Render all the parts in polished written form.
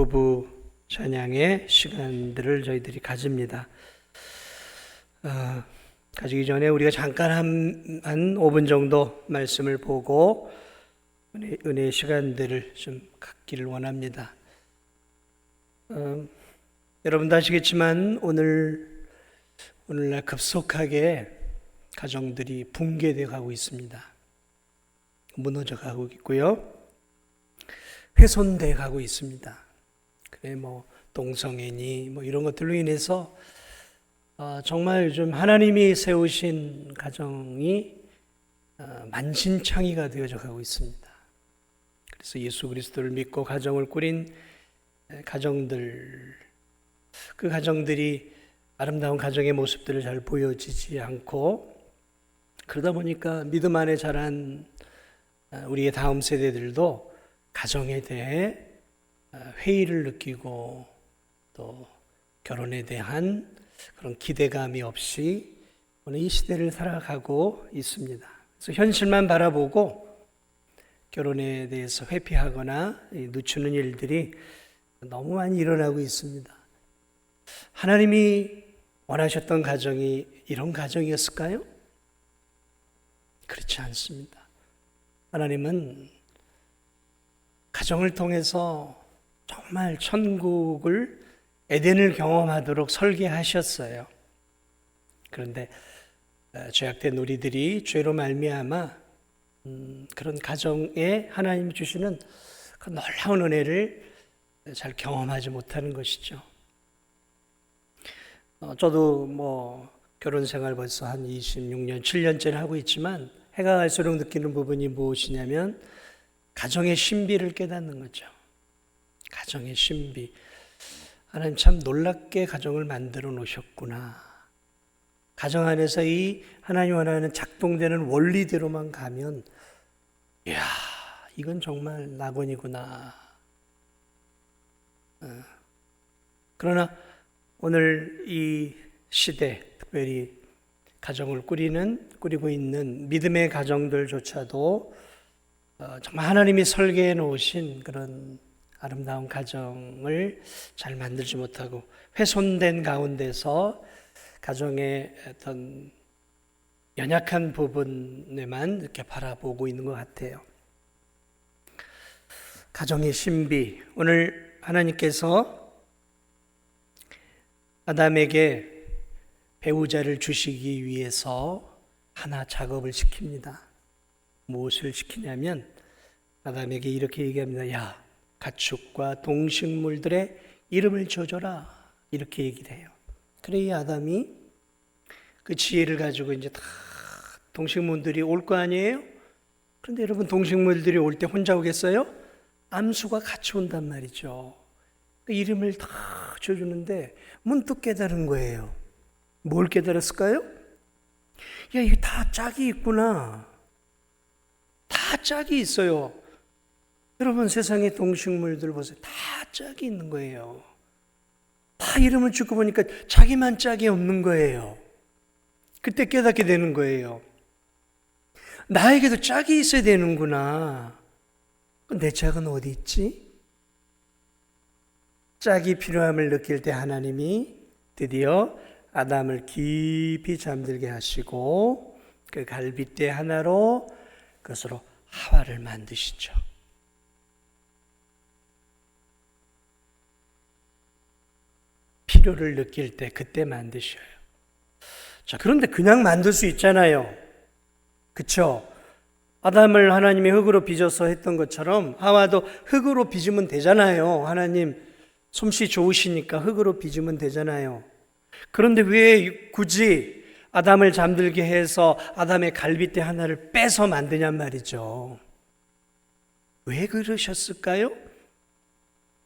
부부 찬양의 시간들을 저희들이 가집니다. 가지기 전에 우리가 잠깐 한 5분 정도 말씀을 보고 은혜의 시간들을 좀 갖기를 원합니다. 여러분도 아시겠지만 오늘날 급속하게 가정들이 붕괴되어 가고 있습니다. 무너져 가고 있고요. 훼손돼 가고 있습니다. 그래 동성애니 이런 것들로 인해서 정말 요즘 하나님이 세우신 가정이 만신창이가 되어져 가고 있습니다. 그래서 예수 그리스도를 믿고 가정을 꾸린 가정들, 그 가정들이 아름다운 가정의 모습들을 잘 보여지지 않고, 그러다 보니까 믿음 안에 자란 우리의 다음 세대들도 가정에 대해 회의를 느끼고 또 결혼에 대한 그런 기대감이 없이 오늘 이 시대를 살아가고 있습니다. 그래서 현실만 바라보고 결혼에 대해서 회피하거나 늦추는 일들이 너무 많이 일어나고 있습니다. 하나님이 원하셨던 가정이 이런 가정이었을까요? 그렇지 않습니다. 하나님은 가정을 통해서 정말 천국을, 에덴을 경험하도록 설계하셨어요. 그런데 죄악된 우리들이 죄로 말미암아 그런 가정에 하나님이 주시는 그 놀라운 은혜를 잘 경험하지 못하는 것이죠. 저도 결혼 생활 벌써 한 26년, 7년째를 하고 있지만 해가 갈수록 느끼는 부분이 무엇이냐면 가정의 신비를 깨닫는 거죠. 가정의 신비. 하나님 참 놀랍게 가정을 만들어 놓으셨구나. 가정 안에서 이 하나님 원하는 작동되는 원리대로만 가면, 이야, 이건 정말 낙원이구나. 그러나 오늘 이 시대, 특별히 가정을 꾸리고 있는 믿음의 가정들조차도 정말 하나님이 설계해 놓으신 그런 아름다운 가정을 잘 만들지 못하고 훼손된 가운데서 가정의 어떤 연약한 부분에만 이렇게 바라보고 있는 것 같아요. 가정의 신비. 오늘 하나님께서 아담에게 배우자를 주시기 위해서 하나 작업을 시킵니다. 무엇을 시키냐면 아담에게 이렇게 얘기합니다. 야, 가축과 동식물들의 이름을 지어줘라. 이렇게 얘기를 해요. 그래 이 아담이 그 지혜를 가지고 이제 다 동식물들이 올 거 아니에요? 그런데 여러분, 동식물들이 올 때 혼자 오겠어요? 암수가 같이 온단 말이죠. 그 이름을 다 지어주는데 문득 깨달은 거예요. 뭘 깨달았을까요? 야, 이게 다 짝이 있구나. 다 짝이 있어요. 여러분, 세상의 동식물들 보세요. 다 짝이 있는 거예요. 다 이름을 짓고 보니까 자기만 짝이 없는 거예요. 그때 깨닫게 되는 거예요. 나에게도 짝이 있어야 되는구나. 내 짝은 어디 있지? 짝이 필요함을 느낄 때 하나님이 드디어 아담을 깊이 잠들게 하시고 그 갈빗대 하나로 그것으로 하와를 만드시죠. 필요를 느낄 때 그때 만드셔요. 자, 그런데 그냥 만들 수 있잖아요. 그쵸? 아담을 하나님이 흙으로 빚어서 했던 것처럼 하와도 흙으로 빚으면 되잖아요. 하나님 솜씨 좋으시니까 흙으로 빚으면 되잖아요. 그런데 왜 굳이 아담을 잠들게 해서 아담의 갈빗대 하나를 빼서 만드냔 말이죠. 왜 그러셨을까요?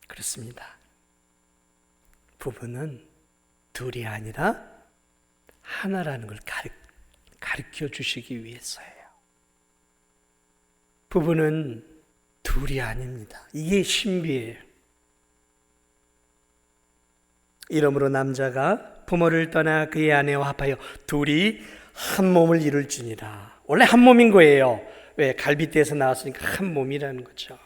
그렇습니다. 부부는 둘이 아니라 하나라는 걸 가르쳐 주시기 위해서예요. 부부는 둘이 아닙니다. 이게 신비예요. 이러므로 남자가 부모를 떠나 그의 아내와 합하여 둘이 한 몸을 이룰지니라. 원래 한 몸인 거예요. 왜? 갈빗대에서 나왔으니까 한 몸이라는 거죠.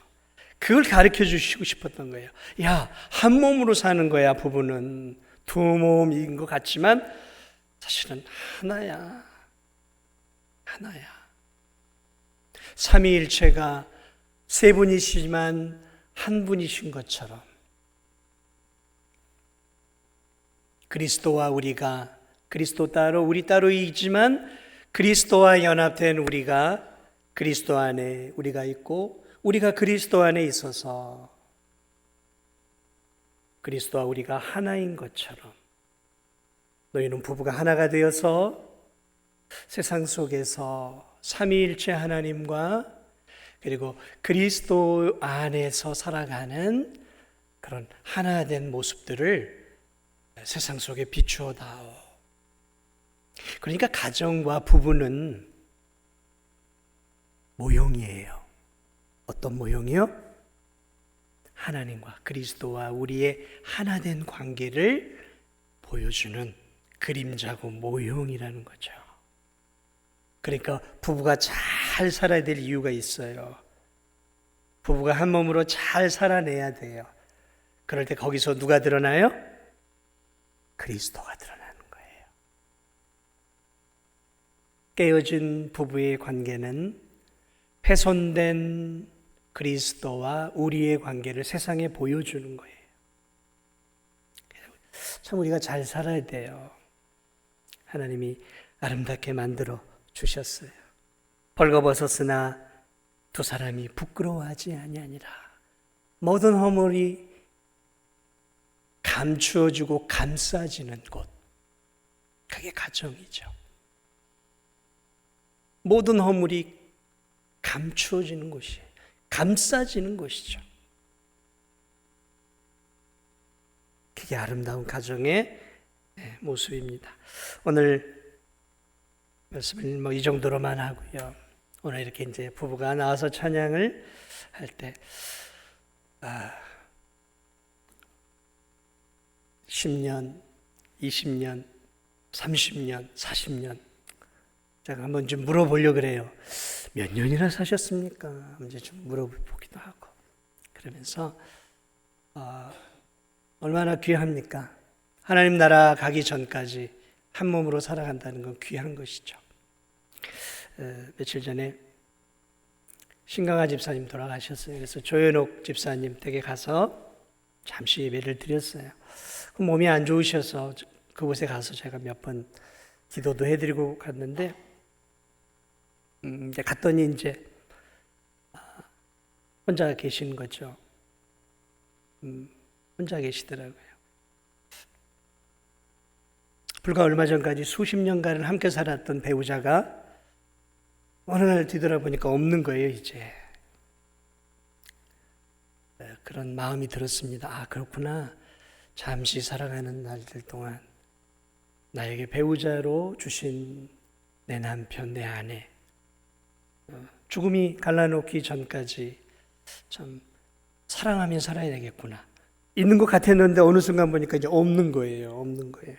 그걸 가르쳐 주시고 싶었던 거예요. 야, 한 몸으로 사는 거야. 부부는 두 몸인 것 같지만 사실은 하나야. 하나야. 삼위일체가 세 분이시지만 한 분이신 것처럼 그리스도와 우리가, 그리스도 따로 우리 따로이지만 그리스도와 연합된 우리가 그리스도 안에 우리가 있고 우리가 그리스도 안에 있어서 그리스도와 우리가 하나인 것처럼 너희는 부부가 하나가 되어서 세상 속에서 삼위일체 하나님과 그리고 그리스도 안에서 살아가는 그런 하나된 모습들을 세상 속에 비추어다오. 그러니까 가정과 부부는 모형이에요. 어떤 모형이요? 하나님과 그리스도와 우리의 하나된 관계를 보여주는 그림자고 모형이라는 거죠. 그러니까 부부가 잘 살아야 될 이유가 있어요. 부부가 한 몸으로 잘 살아내야 돼요. 그럴 때 거기서 누가 드러나요? 그리스도가 드러나는 거예요. 깨어진 부부의 관계는 훼손된 그리스도와 우리의 관계를 세상에 보여주는 거예요. 참 우리가 잘 살아야 돼요. 하나님이 아름답게 만들어 주셨어요. 벌거벗었으나 두 사람이 부끄러워하지 아니하니라. 모든 허물이 감추어주고 감싸지는 곳, 그게 가정이죠. 모든 허물이 감추어지는 곳이에요. 감싸지는 곳이죠. 그게 아름다운 가정의 모습입니다. 오늘 말씀을 이 정도로만 하고요. 오늘 이렇게 이제 부부가 나와서 찬양을 할 때 10년, 20년, 30년, 40년 제가 한번 좀 물어보려고 그래요. 몇 년이나 사셨습니까? 이제 좀 물어보기도 하고 그러면서 얼마나 귀합니까? 하나님 나라 가기 전까지 한 몸으로 살아간다는 건 귀한 것이죠. 며칠 전에 신강하 집사님 돌아가셨어요. 그래서 조현옥 집사님 댁에 가서 잠시 예배를 드렸어요. 몸이 안 좋으셔서 그곳에 가서 제가 몇 번 기도도 해드리고 갔는데 이제 갔더니 이제 혼자 계시는 거죠. 혼자 계시더라고요. 불과 얼마 전까지 수십 년간을 함께 살았던 배우자가 어느 날 뒤돌아보니까 없는 거예요, 이제. 그런 마음이 들었습니다. 아, 그렇구나. 잠시 살아가는 날들 동안 나에게 배우자로 주신 내 남편, 내 아내, 죽음이 갈라놓기 전까지 참 사랑하며 살아야 되겠구나. 있는 것 같았는데 어느 순간 보니까 이제 없는 거예요. 없는 거예요.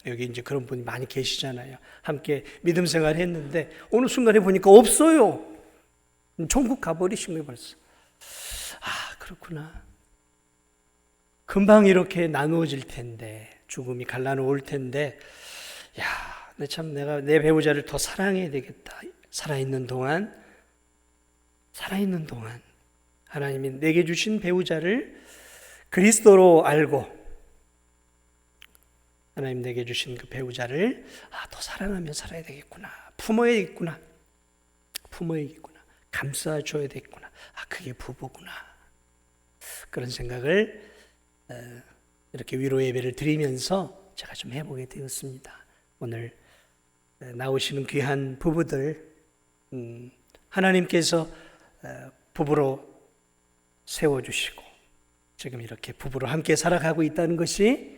여기 이제 그런 분이 많이 계시잖아요. 함께 믿음 생활 했는데 어느 순간에 보니까 없어요. 천국 가버리신 거예요, 벌써. 아, 그렇구나. 금방 이렇게 나누어질 텐데, 죽음이 갈라놓을 텐데, 야, 내가 내 배우자를 더 사랑해야 되겠다. 살아있는 동안 하나님이 내게 주신 배우자를 그리스도로 알고 하나님 내게 주신 그 배우자를 더 사랑하며 살아야 되겠구나. 품어야겠구나. 감싸줘야 되겠구나. 그게 부부구나. 그런 생각을 이렇게 위로 예배를 드리면서 제가 좀 해보게 되었습니다. 오늘 나오시는 귀한 부부들 하나님께서 부부로 세워주시고 지금 이렇게 부부로 함께 살아가고 있다는 것이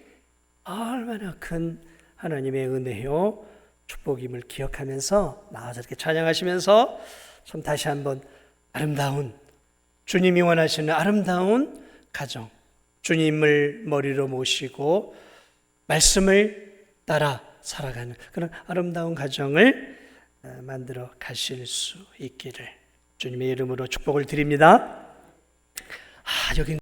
얼마나 큰 하나님의 은혜요 축복임을 기억하면서 나와서 이렇게 찬양하시면서 좀 다시 한번 아름다운 주님이 원하시는 아름다운 가정, 주님을 머리로 모시고 말씀을 따라 살아가는 그런 아름다운 가정을 만들어 가실 수 있기를 주님의 이름으로 축복을 드립니다. 아, 여기